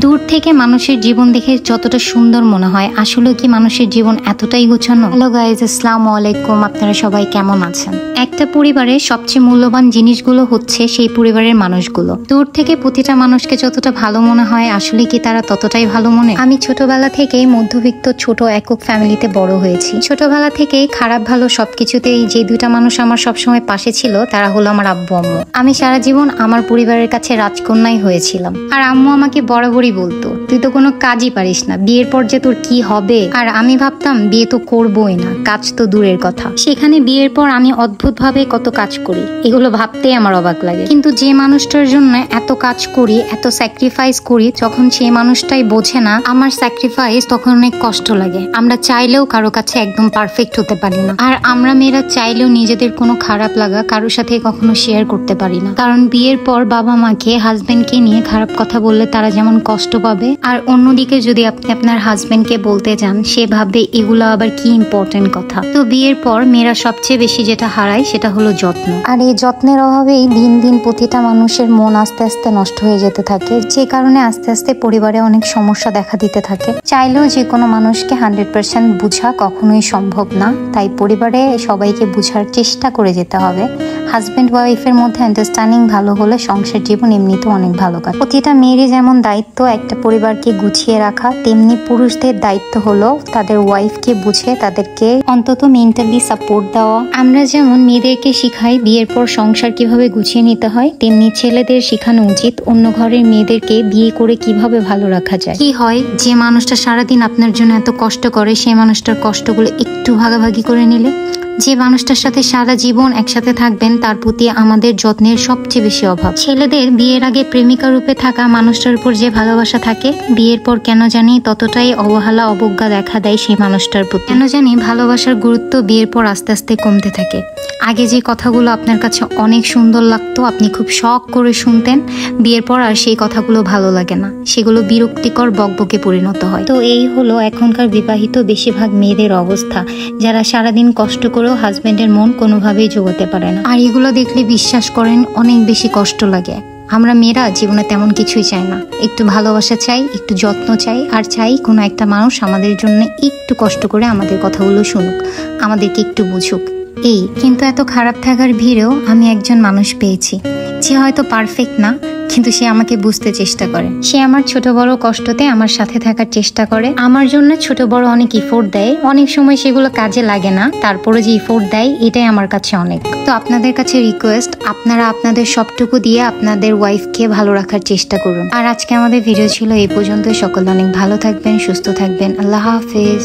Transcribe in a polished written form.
দূর থেকে মানুষের জীবন দেখে যতটা সুন্দর মনে হয়, আসলে কি মানুষের জীবন এতটাই গোছানো? হ্যালো গাইজ, আসসালামু আলাইকুম। আপনারা সবাই কেমন আছেন? একটা পরিবারের সবচেয়ে মূল্যবান জিনিসগুলো হচ্ছে সেই পরিবারের মানুষগুলো। দূর থেকে প্রতিটা মানুষকে যতটা ভালো মনে হয়, আসলে কি তারা ততটাই ভালো মনে? আমি ছোটবেলা থেকেই মধ্যবিত্ত ছোট একক ফ্যামিলিতে বড় হয়েছি। ছোটবেলা থেকেই খারাপ ভালো সবকিছুতেই যে দুইটা মানুষ আমার সবসময় পাশে ছিল, তারা হলো আমার আব্বু আম্মু। আমি সারা জীবন আমার পরিবারের কাছে রাজকন্যাই হয়েছিলাম। আর আম্মু আমাকে বরাবরই বলতো, তুই তো কোনো কাজই পারিস না, বিয়ের পর যে তোর কি হবে। আর আমি ভাবতাম বিয়ে তো করবোই না, কাজ তো দূরের কথা। সেখানে বিয়ের পর আমি অদ্ভুতভাবে কত কাজ করি, এগুলো ভাবতেই আমার অবাক লাগে। কিন্তু যে মানুষটার জন্য এত কাজ করি, এত স্যাক্রিফাইস করি, যখন সেই মানুষটাই বোঝে না আমার স্যাক্রিফাইস, তখন অনেক কষ্ট লাগে। আমরা চাইলেও কারো কাছে একদম পারফেক্ট হতে পারি না। আর আমরা মেয়েরা চাইলেও নিজেদের কোনো খারাপ লাগা কারোর সাথে কখনো শেয়ার করতে পারি না। কারণ বিয়ের পর বাবা মাকে, হাজবেন্ডকে নিয়ে খারাপ কথা বললে তারা যেমন কষ্ট পাবে, আর অন্যদিকে যদি আপনি আপনার হাজবেন্ডকে বলতে যান, সে ভাববে এগুলো আবার কি ইম্পর্টেন্ট কথা। তো বিয়ের পর মেয়েরা সবচেয়ে বেশি যেটা হারায় সেটা হলো যত্ন। আর এই যত্নের অভাবেই দিন দিন প্রতিটা মানুষের মন আস্তে আস্তে নষ্ট হয়ে যেতে থাকে, যে কারণে আস্তে আস্তে পরিবারে অনেক সমস্যা দেখা দিতে থাকে। চাইলেও যে কোনো মানুষকে 100% বুঝা কখনোই সম্ভব না, তাই পরিবারে সবাইকে বুঝার চেষ্টা করে যেতে হবে। হাজবেন্ড ওয়াইফের মধ্যে আন্ডারস্ট্যান্ডিং ভালো হলে সংসার জীবন এমনিতেও অনেক ভালো কাটে। প্রতিটা মেয়েরই যেমন দায়িত্ব একটা পরিবারকে গুছিয়ে রাখা, তেমনি পুরুষদের দায়িত্ব হলো তাদের ওয়াইফকে বুঝে তাদেরকে অন্তত মেন্টালি সাপোর্ট দেওয়া। আমরা যেমন মেয়েদেরকে শিখাই বিয়ের পর সংসার কিভাবে গুছিয়ে নিতে হয়, তেমনি ছেলেদের শেখানো উচিত অন্য ঘরের মেয়েদেরকে বিয়ে করে কিভাবে ভালো রাখা যায়। কি হয়, যে মানুষটা সারাদিন আপনার জন্য এত কষ্ট করে, সেই মানুষটার কষ্টগুলো একটু ভাগাভাগি করে নিলে, যে মানুষটার সাথে সারা জীবন একসাথে থাকবেন, তার প্রতি আমাদের যত্নের সবচেয়ে বেশি অভাব। ছেলেদের বিয়ের আগে প্রেমিকা রূপে থাকা মানুষটার উপর যে ভালোবাসা থাকে, বিয়ের পর কেন জানি ততটাই অবহেলা অবজ্ঞা দেখা দেয় সেই মানুষটার প্রতি। কেন জানি ভালোবাসার গুরুত্ব বিয়ের পর আস্তে আস্তে কমতে থাকে। আগে যে কথাগুলো আপনার কাছে অনেক সুন্দর লাগতো, আপনি খুব শখ করে শুনতেন, বিয়ের পর আর সেই কথাগুলো ভালো লাগে না, সেগুলো বিরক্তিকর বকবকে পরিণত হয়। তো এই হলো এখনকার বিবাহিত বেশিরভাগ মেয়েদের অবস্থা, যারা সারাদিন কষ্ট করেও হাজবেন্ডের মন কোনোভাবেই জোগাতে পারে না। আর এগুলো দেখলে বিশ্বাস করেন অনেক বেশি কষ্ট লাগে। আমরা মেয়েরা জীবনে তেমন কিছুই চাই না, একটু ভালোবাসা চাই, একটু যত্ন চাই, আর চাই কোনো একটা মানুষ আমাদের জন্য একটু কষ্ট করে আমাদের কথাগুলো শুনুক, আমাদেরকে একটু বুঝুক। এই কিন্তু এত খারাপ থাকার ভিড়েও আমি একজন মানুষ পেয়েছি, যে হয়তো পারফেক্ট না, কিন্তু সে আমাকে বুঝতে চেষ্টা করে। সে আমার ছোট বড় কষ্টতে আমার সাথে থাকার চেষ্টা করে, আমার জন্য ছোট বড় অনেক ইফোর্ট দেয়। অনেক সময় সেগুলো কাজে লাগে না, তারপরে যে ইফোর্ট দেয় এটাই আমার কাছে অনেক। তো আপনাদের কাছে রিকোয়েস্ট, আপনারা আপনাদের সবটুকু দিয়ে আপনাদের ওয়াইফকে ভালো রাখার চেষ্টা করুন। আর আজকে আমাদের ভিডিও ছিল এই পর্যন্ত। সকলে অনেক ভালো থাকবেন, সুস্থ থাকবেন। আল্লাহ হাফেজ।